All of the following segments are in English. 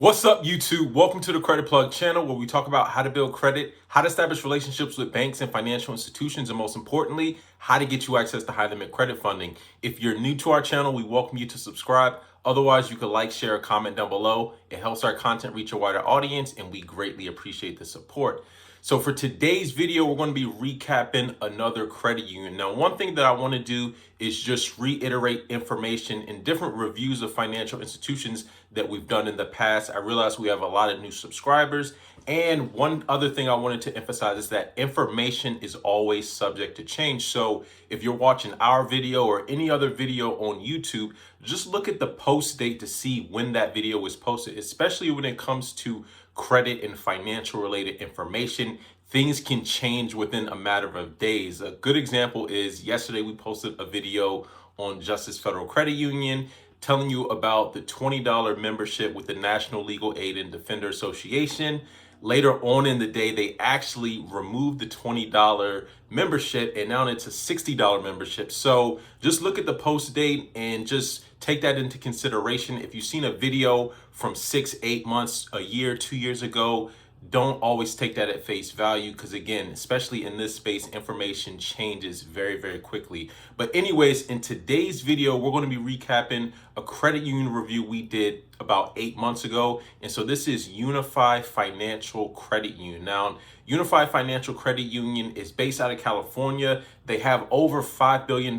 What's up, YouTube? Welcome to the Credit Plug channel where we talk about how to build credit, how to establish relationships with banks and financial institutions, and most importantly, how to get you access to high limit credit funding. If you're new to our channel, we welcome you to subscribe. Otherwise, you can like, share, or comment down below. It helps our content reach a wider audience, and we greatly appreciate the support. So for today's video, we're going to be recapping another credit union. Now, one thing that I want to do is just reiterate information in different reviews of financial institutions that we've done in the past. I realize we have a lot of new subscribers. And one other thing I wanted to emphasize is that information is always subject to change. So if you're watching our video or any other video on YouTube, just look at the post date to see when that video was posted, especially when it comes to credit and financial related information. Things can change within a matter of days. A good example is yesterday we posted a video on Justice Federal Credit Union telling you about the $20 membership with the National Legal Aid and Defender Association. Later on in the day, they actually removed the $20 membership and now it's a $60 membership. So just look at the post date and just take that into consideration. If you've seen a video from 6, 8 months, a year, 2 years ago, don't always take that at face value because, again, especially in this space, information changes very, very quickly. But anyways, in today's video, we're going to be recapping a credit union review we did about 8 months ago. And so this is Unify Financial Credit Union. Now, Unify Financial Credit Union is based out of California. They have over $5 billion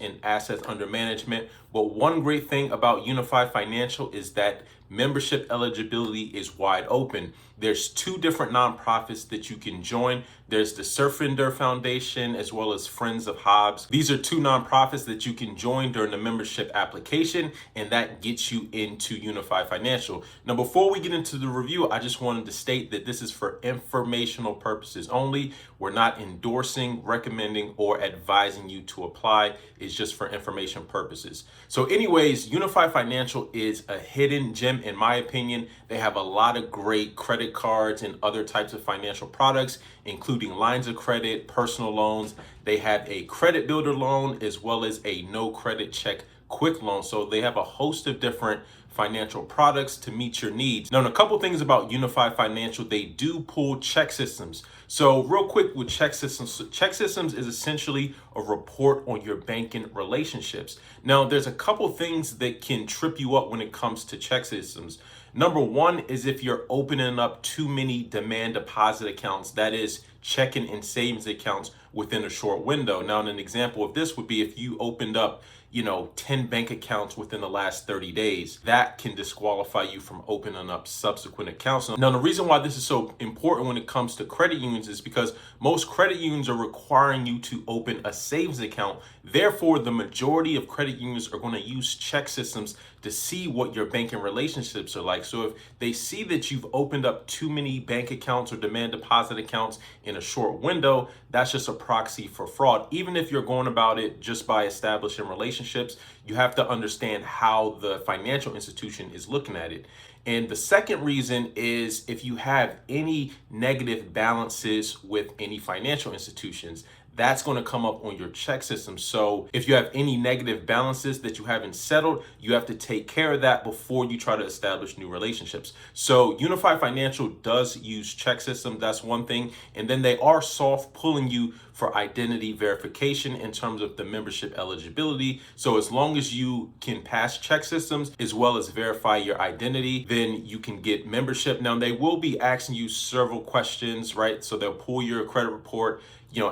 in assets under management. But one great thing about Unify Financial is that membership eligibility is wide open. There's 2 different nonprofits that you can join. There's the Surfender Foundation as well as Friends of Hobbs. These are 2 nonprofits that you can join during the membership application, and that gets you into Unify Financial. Now, before we get into the review, I just wanted to state that this is for informational purposes only. We're not endorsing, recommending, or advising you to apply. It's just for information purposes. So anyways, Unify Financial is a hidden gem in my opinion. They have a lot of great credit cards and other types of financial products, including lines of credit, personal loans. They have a credit builder loan as well as a no credit check quick loan. So they have a host of different financial products to meet your needs. Now, and a couple things about Unify Financial, they do pull check systems. So real quick with check systems is essentially a report on your banking relationships. Now, there's a couple things that can trip you up when it comes to check systems. Number one is if you're opening up too many demand deposit accounts, that is checking and savings accounts within a short window. Now, an example of this would be if you opened up 10 bank accounts within the last 30 days, that can disqualify you from opening up subsequent accounts. Now, the reason why this is so important when it comes to credit unions is because most credit unions are requiring you to open a savings account. Therefore, the majority of credit unions are going to use check systems to see what your banking relationships are like. So if they see that you've opened up too many bank accounts or demand deposit accounts in a short window, that's just a proxy for fraud. Even if you're going about it just by establishing relationships, you have to understand how the financial institution is looking at it. And the second reason is if you have any negative balances with any financial institutions, that's going to come up on your check system. So if you have any negative balances that you haven't settled, you have to take care of that before you try to establish new relationships. So Unify Financial does use check systems. That's one thing. And then they are soft pulling you for identity verification in terms of the membership eligibility. So as long as you can pass check systems as well as verify your identity, then you can get membership. Now, they will be asking you several questions, right? So they'll pull your credit report,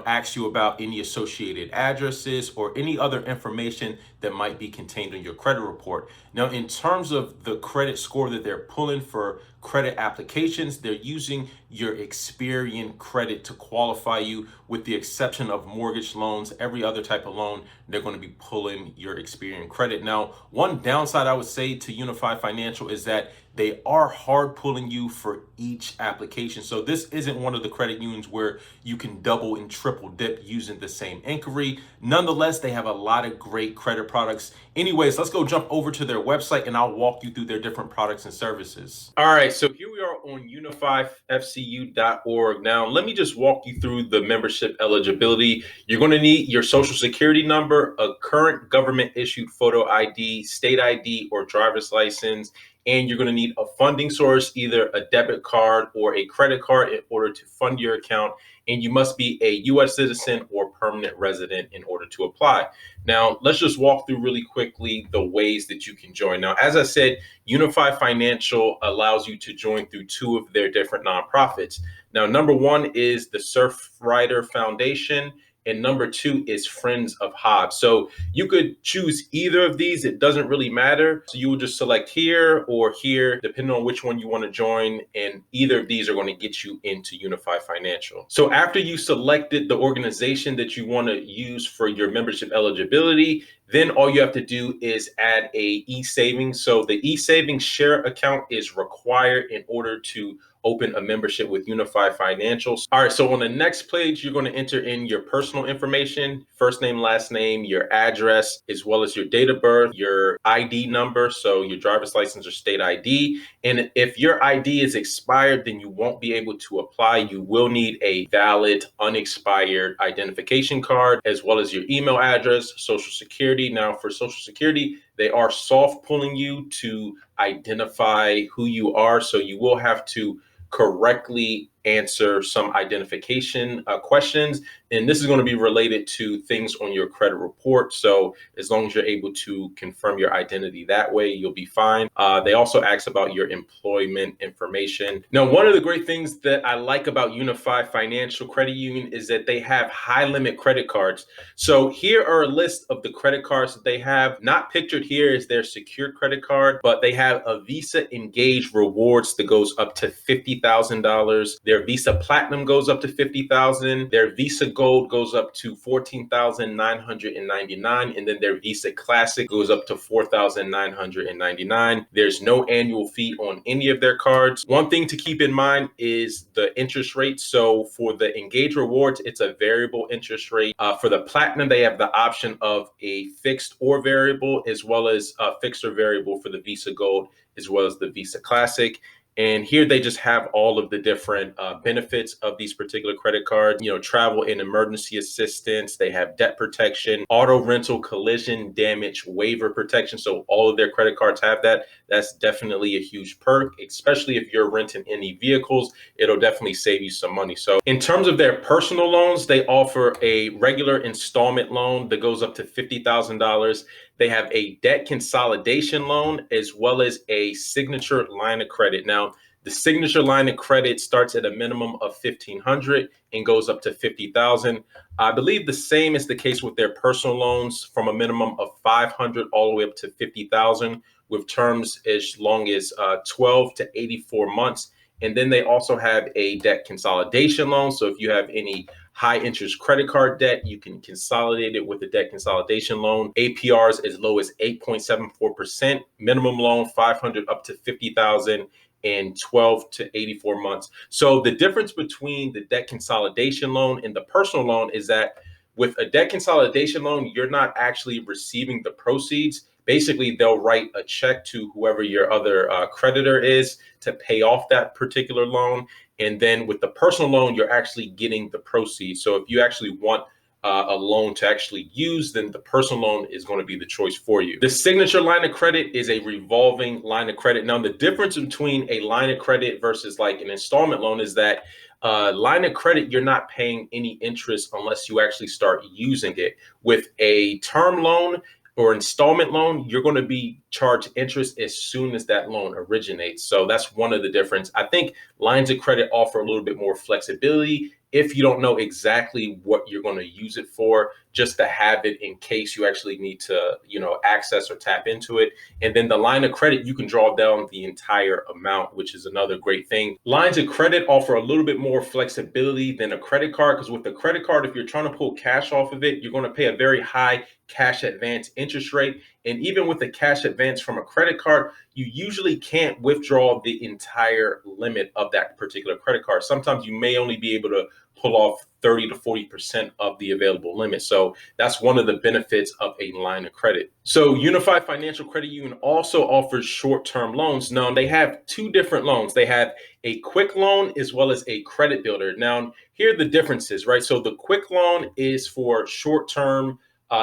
ask you about any associated addresses or any other information that might be contained in your credit report. Now, in terms of the credit score that they're pulling for credit applications, they're using your Experian credit to qualify you, with the exception of mortgage loans. Every other type of loan, they're going to be pulling your Experian credit. Now, one downside I would say to Unify Financial is that they are hard pulling you for each application. So this isn't one of the credit unions where you can double and triple dip using the same inquiry. Nonetheless, they have a lot of great credit products. Anyways, let's go jump over to their website and I'll walk you through their different products and services. All right, so here we are on unifyfcu.org. Now, let me just walk you through the membership eligibility. You're going to need your social security number, a current government issued photo ID, state ID, or driver's license, and you're going to need a funding source, either a debit card or a credit card, in order to fund your account. And you must be a U.S. citizen or permanent resident in order to apply. Now, let's just walk through really quickly the ways that you can join. Now, as I said, Unify Financial allows you to join through two of their different nonprofits. Now, number one is the Surfrider Foundation, and number two is Friends of Hobbs. So you could choose either of these. It doesn't really matter. So you will just select here or here, depending on which one you want to join. And either of these are going to get you into Unify Financial. So after you selected the organization that you want to use for your membership eligibility, then all you have to do is add a e-savings. So the e-savings share account is required in order to open a membership with Unify Financial. All right, so on the next page, you're going to enter in your personal information, first name, last name, your address, as well as your date of birth, your ID number, so your driver's license or state ID. And if your ID is expired, then you won't be able to apply. You will need a valid, unexpired identification card, as well as your email address, social security. Now, for social security, they are soft pulling you to identify who you are. So you will have to correctly answer some identification questions. And this is going to be related to things on your credit report. So as long as you're able to confirm your identity that way, you'll be fine. They also ask about your employment information. Now, one of the great things that I like about Unify Financial Credit Union is that they have high limit credit cards. So here are a list of the credit cards that they have. Not pictured here is their secured credit card, but they have a Visa Engage Rewards that goes up to $50,000. Their Visa Platinum goes up to $50,000. Their Visa Gold goes up to $14,999, and then their Visa Classic goes up to $4,999. There's no annual fee on any of their cards. One thing to keep in mind is the interest rate. So for the Engage Rewards, it's a variable interest rate. For the Platinum, they have the option of a fixed or variable, as well as a fixed or variable for the Visa Gold, as well as the Visa Classic. And here they just have all of the different benefits of these particular credit cards, travel and emergency assistance. They have debt protection, auto rental, collision damage waiver protection. So all of their credit cards have that. That's definitely a huge perk, especially if you're renting any vehicles. It'll definitely save you some money. So in terms of their personal loans, they offer a regular installment loan that goes up to $50,000. They have a debt consolidation loan, as well as a signature line of credit. Now, the signature line of credit starts at a minimum of $1,500 and goes up to $50,000. I believe the same is the case with their personal loans, from a minimum of $500 all the way up to $50,000, with terms as long as 12 to 84 months. And then they also have a debt consolidation loan. So if you have any high interest credit card debt, you can consolidate it with a debt consolidation loan. APRs as low as 8.74%, minimum loan 500 up to 50,000 in 12 to 84 months. So the difference between the debt consolidation loan and the personal loan is that with a debt consolidation loan, you're not actually receiving the proceeds. Basically, they'll write a check to whoever your other creditor is to pay off that particular loan. And then with the personal loan, you're actually getting the proceeds. So if you actually want a loan to actually use, then the personal loan is going to be the choice for you. The signature line of credit is a revolving line of credit. Now, the difference between a line of credit versus like an installment loan is that line of credit, you're not paying any interest unless you actually start using it. With a term loan or installment loan, you're going to be charged interest as soon as that loan originates. So that's one of the difference. I think lines of credit offer a little bit more flexibility if you don't know exactly what you're going to use it for, just to have it in case you actually need to, access or tap into it. And then the line of credit, you can draw down the entire amount, which is another great thing. Lines of credit offer a little bit more flexibility than a credit card, because with the credit card, if you're trying to pull cash off of it, you're going to pay a very high cash advance interest rate. And even with the cash advance from a credit card, you usually can't withdraw the entire limit of that particular credit card. Sometimes you may only be able to pull off 30 to 40% of the available limit. So that's one of the benefits of a line of credit. So Unify Financial Credit Union also offers short-term loans. Now, they have two different loans. They have a quick loan as well as a credit builder. Now, here are the differences, right? So the quick loan is for short-term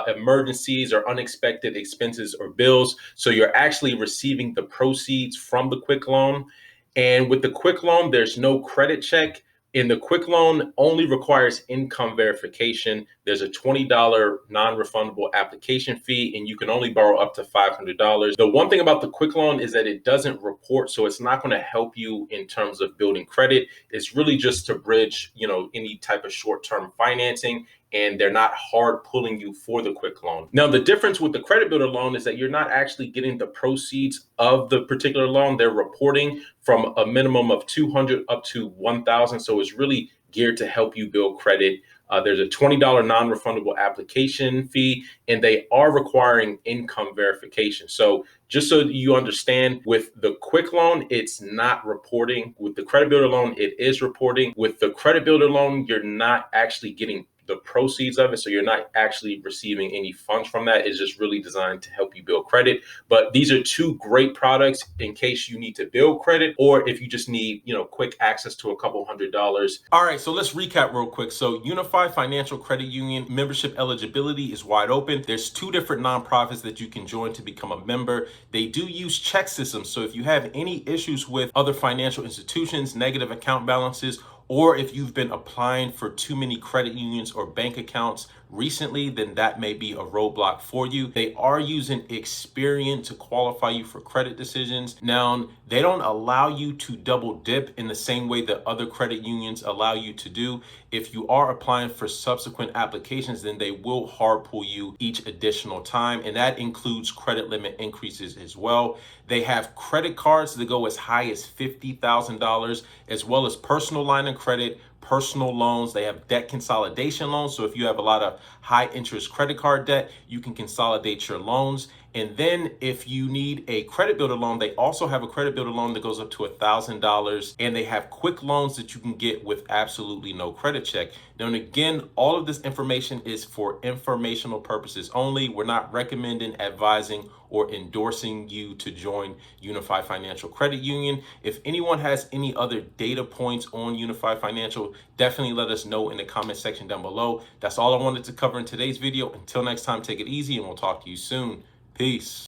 emergencies or unexpected expenses or bills. So you're actually receiving the proceeds from the quick loan. And with the quick loan, there's no credit check. And the quick loan only requires income verification. There's a $20 non refundable application fee, and you can only borrow up to $500. The one thing about the quick loan is that it doesn't report, so it's not going to help you in terms of building credit. It's really just to bridge, any type of short term financing, and they're not hard pulling you for the quick loan. Now, the difference with the credit builder loan is that you're not actually getting the proceeds of the particular loan. They're reporting from a minimum of 200 up to 1,000. So it's really geared to help you build credit. There's a $20 non-refundable application fee, and they are requiring income verification. So just so you understand, with the quick loan, it's not reporting. With the credit builder loan, it is reporting. With the credit builder loan, you're not actually getting the proceeds of it. So you're not actually receiving any funds from that. It's just really designed to help you build credit. But these are two great products in case you need to build credit, or if you just need, quick access to a couple $100s. All right, so let's recap real quick. So Unify Financial Credit Union membership eligibility is wide open. There's two different nonprofits that you can join to become a member. They do use check systems. So if you have any issues with other financial institutions, negative account balances, or if you've been applying for too many credit unions or bank accounts recently, then that may be a roadblock for you. They are using Experian to qualify you for credit decisions. Now, they don't allow you to double dip in the same way that other credit unions allow you to do. If you are applying for subsequent applications, then they will hard pull you each additional time, and that includes credit limit increases as well. They have credit cards that go as high as $50,000, as well as personal line of credit, personal loans. They have debt consolidation loans. So if you have a lot of high interest credit card debt, you can consolidate your loans. And then if you need a credit builder loan, they also have a credit builder loan that goes up to $1,000. And they have quick loans that you can get with absolutely no credit check. Now, and again, all of this information is for informational purposes only. We're not recommending, advising, or endorsing you to join Unify Financial Credit Union. If anyone has any other data points on Unify Financial, definitely let us know in the comment section down below. That's all I wanted to cover in today's video. Until next time, take it easy, and we'll talk to you soon. Peace.